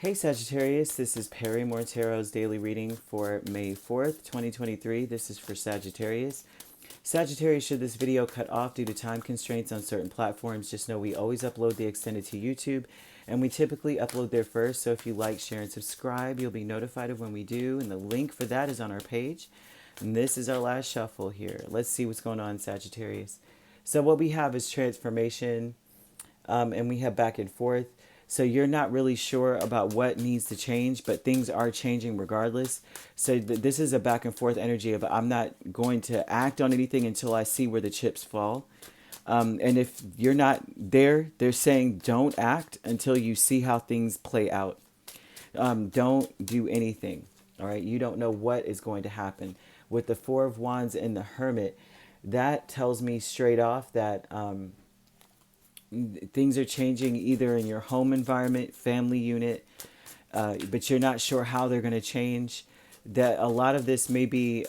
Hey Sagittarius, this is Perrymore Tarot's daily reading for May 4th, 2023. This is for Sagittarius. Sagittarius, should this video cut off due to time constraints on certain platforms, just know we always upload the extended to YouTube, and we typically upload there first. So if you like, share, and subscribe, you'll be notified of when we do, and the link for that is on our page. And this is our last shuffle here. Let's see what's going on, Sagittarius. So what we have is transformation, and we have back and forth. So you're not really sure about what needs to change, but things are changing regardless. So this is a back and forth energy of I'm not going to act on anything until I see where the chips fall. And if you're not there, they're saying don't act until you see how things play out. Don't do anything. All right. You don't know what is going to happen. With the Four of Wands and the Hermit, that tells me straight off that things are changing either in your home environment, family unit, but you're not sure how they're going to change. That a lot of this may be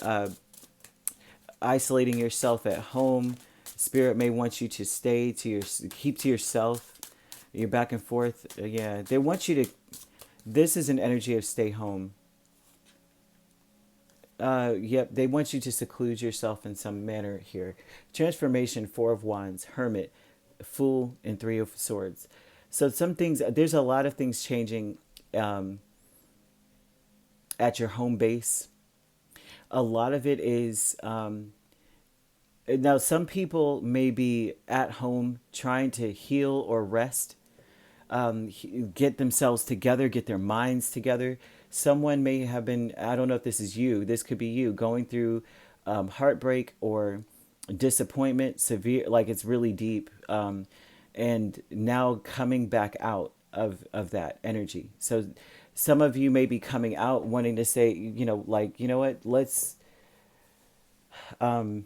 isolating yourself at home. Spirit may want you to stay to keep to yourself. You're back and forth. Yeah, they want you to. This is an energy of stay home. Yep, they want you to seclude yourself in some manner here. Transformation, Four of Wands, Hermit, Fool, and Three of Swords. So some things, there's a lot of things changing at your home base. A lot of it is, now some people may be at home trying to heal or rest, get themselves together, get their minds together. Someone may have been, I don't know if this is you, this could be you, going through heartbreak or disappointment, severe, like it's really deep, and now coming back out of that energy. So some of you may be coming out wanting to say, like, you know what, let's, yeah,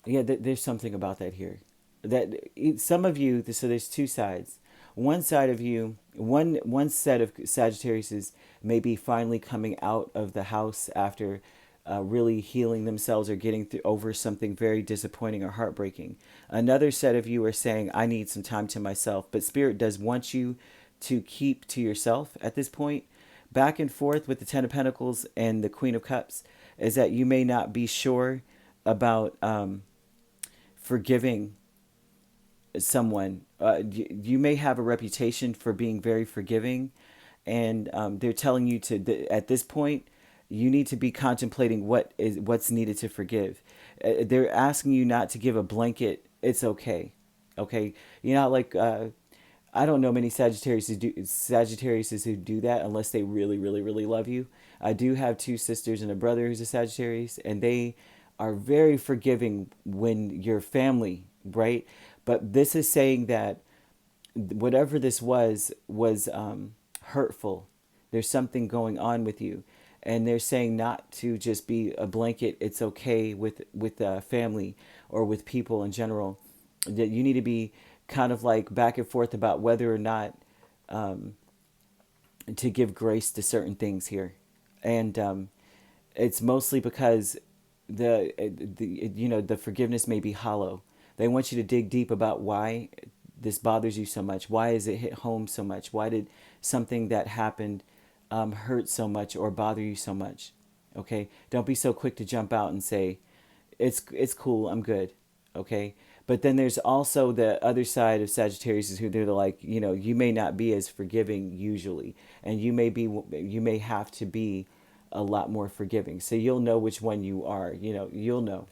there's something about that here. That some of you, so there's two sides. One side of you, one set of Sagittariuses may be finally coming out of the house after really healing themselves or getting over something very disappointing or heartbreaking. Another set of you are saying, I need some time to myself. But Spirit does want you to keep to yourself at this point. Back and forth with the Ten of Pentacles and the Queen of Cups is that you may not be sure about forgiving someone. You may have a reputation for being very forgiving, and they're telling you to, at this point, you need to be contemplating what's needed to forgive. They're asking you not to give a blanket, it's okay. Okay? Like, I don't know many Sagittariuses who do that unless they really, really, really love you. I do have two sisters and a brother who's a Sagittarius, and they are very forgiving when you're family, right? But this is saying that whatever this was hurtful. There's something going on with you. And they're saying not to just be a blanket, it's okay with family or with people in general. That you need to be kind of like back and forth about whether or not to give grace to certain things here. And it's mostly because the forgiveness may be hollow. They want you to dig deep about why this bothers you so much. Why is it hit home so much? Why did something that happened hurt so much or bother you so much? Okay, don't be so quick to jump out and say, it's cool, I'm good. Okay, but then there's also the other side of Sagittarius who they're like, you may not be as forgiving usually, and you may have to be a lot more forgiving. So you'll know which one you are. You'll know.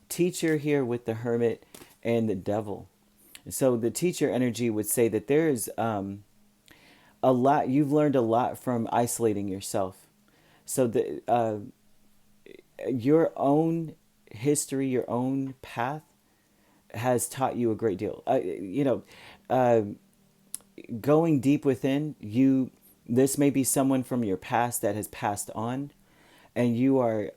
Teacher here with the Hermit and the Devil. So the teacher energy would say that there's a lot, you've learned a lot from isolating yourself. So your own history, your own path has taught you a great deal. Going deep within you, this may be someone from your past that has passed on, and you are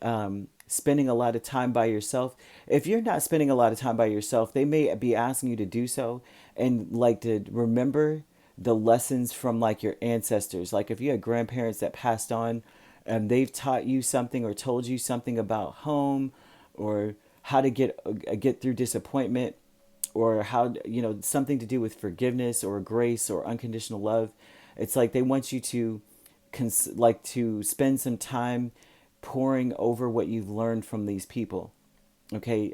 spending a lot of time by yourself. If you're not spending a lot of time by yourself, they may be asking you to do so and like to remember the lessons from like your ancestors. Like if you had grandparents that passed on and they've taught you something or told you something about home or how to get through disappointment, or how, something to do with forgiveness or grace or unconditional love, It's like they want you to to spend some time poring over what you've learned from these people. Okay,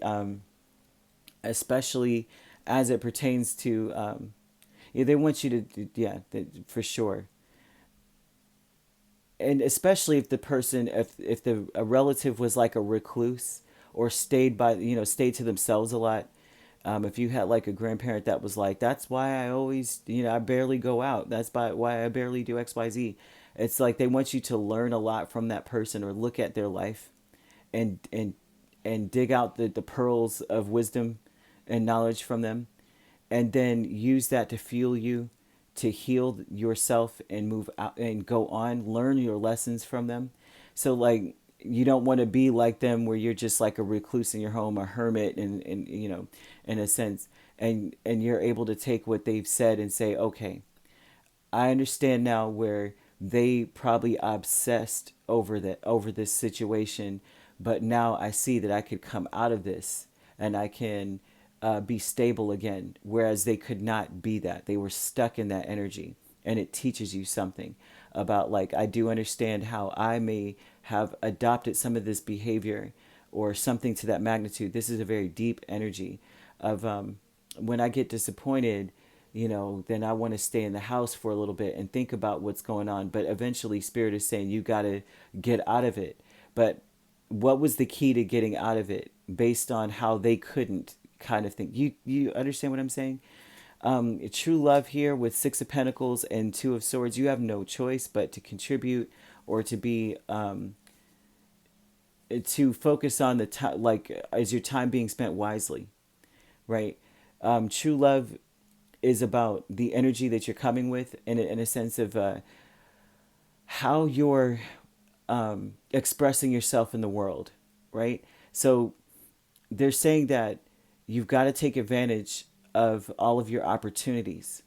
especially as it pertains to yeah, they want you to, yeah, for sure. And especially if the person, if the a relative was like a recluse or stayed by, stayed to themselves a lot. If you had like a grandparent that was like, that's why I always, I barely go out. Why I barely do XYZ. It's like they want you to learn a lot from that person or look at their life and dig out the pearls of wisdom and knowledge from them, and then use that to fuel you to heal yourself and move out and go on, learn your lessons from them. So like you don't want to be like them where you're just like a recluse in your home, a hermit, and in a sense, and you're able to take what they've said and say, okay, I understand now where they probably obsessed over this situation, but now I see that I could come out of this and I can be stable again. Whereas they could not be that; they were stuck in that energy, and it teaches you something about like I do understand how I may have adopted some of this behavior or something to that magnitude. This is a very deep energy of when I get disappointed, then I want to stay in the house for a little bit and think about what's going on. But eventually, Spirit is saying you got to get out of it. But what was the key to getting out of it based on how they couldn't kind of think? You understand what I'm saying? True love here with Six of Pentacles and Two of Swords, you have no choice but to contribute or to be to focus on the time, like is your time being spent wisely, right? True love is about the energy that you're coming with in a sense of how you're expressing yourself in the world, right? So they're saying that you've got to take advantage of all of your opportunities,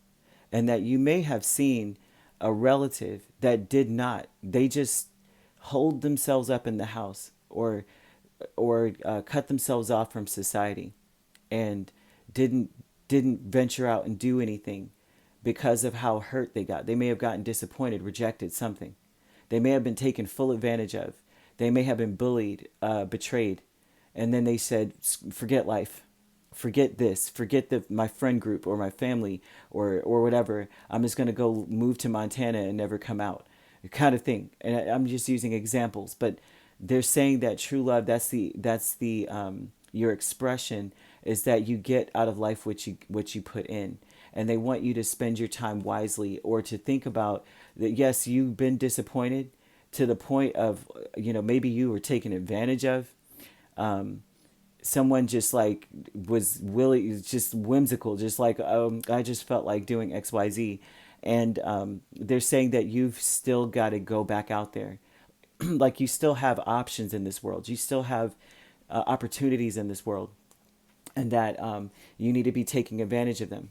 and that you may have seen a relative that did not. They just hold themselves up in the house or cut themselves off from society and didn't venture out and do anything because of how hurt they got. They may have gotten disappointed, rejected something. They may have been taken full advantage of. They may have been bullied, betrayed. And then they said, forget life. Forget this. Forget my friend group or my family or whatever. I'm just going to go move to Montana and never come out. Kind of thing. And I'm just using examples. But they're saying that true love, that's the your expression is that you get out of life what you put in. And they want you to spend your time wisely, or to think about that. Yes, you've been disappointed to the point of, maybe you were taken advantage of. Someone just like was just whimsical, just like, I just felt like doing XYZ. And they're saying that you've still got to go back out there. Like you still have options in this world. You still have opportunities in this world. And that you need to be taking advantage of them.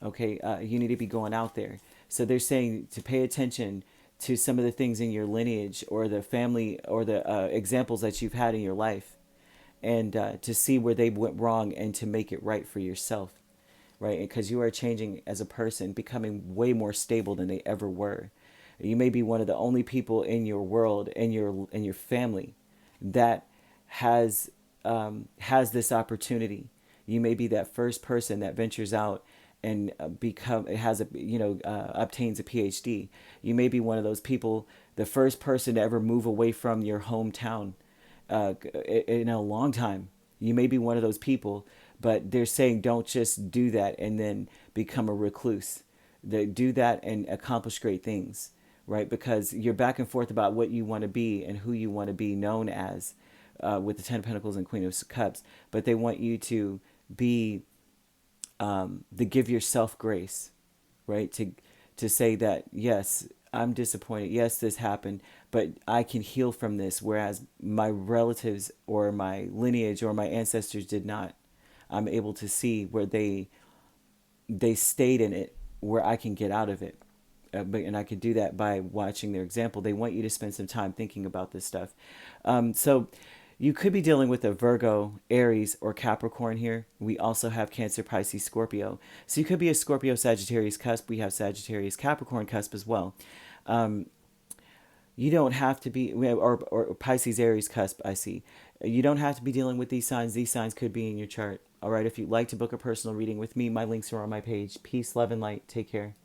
Okay, you need to be going out there. So they're saying to pay attention to some of the things in your lineage or the family or the examples that you've had in your life, and to see where they went wrong and to make it right for yourself, right? Because you are changing as a person, becoming way more stable than they ever were. You may be one of the only people in your world, in your family, that has this opportunity. You may be that first person that ventures out and obtains a PhD. You may be one of those people, the first person to ever move away from your hometown in a long time. You may be one of those people, but they're saying don't just do that and then become a recluse. Do that and accomplish great things, right? Because you're back and forth about what you want to be and who you want to be known as with the Ten of Pentacles and Queen of Cups. But they want you to be to give yourself grace, right? To say that, yes, I'm disappointed. Yes, this happened, but I can heal from this. Whereas my relatives or my lineage or my ancestors did not. I'm able to see where they stayed in it, where I can get out of it. And I could do that by watching their example. They want you to spend some time thinking about this stuff. So You could be dealing with a Virgo, Aries, or Capricorn here. We also have Cancer, Pisces, Scorpio. So you could be a Scorpio, Sagittarius cusp. We have Sagittarius, Capricorn cusp as well. You don't have to be, or Pisces, Aries cusp, I see. You don't have to be dealing with these signs. These signs could be in your chart. All right, if you'd like to book a personal reading with me, my links are on my page. Peace, love, and light. Take care.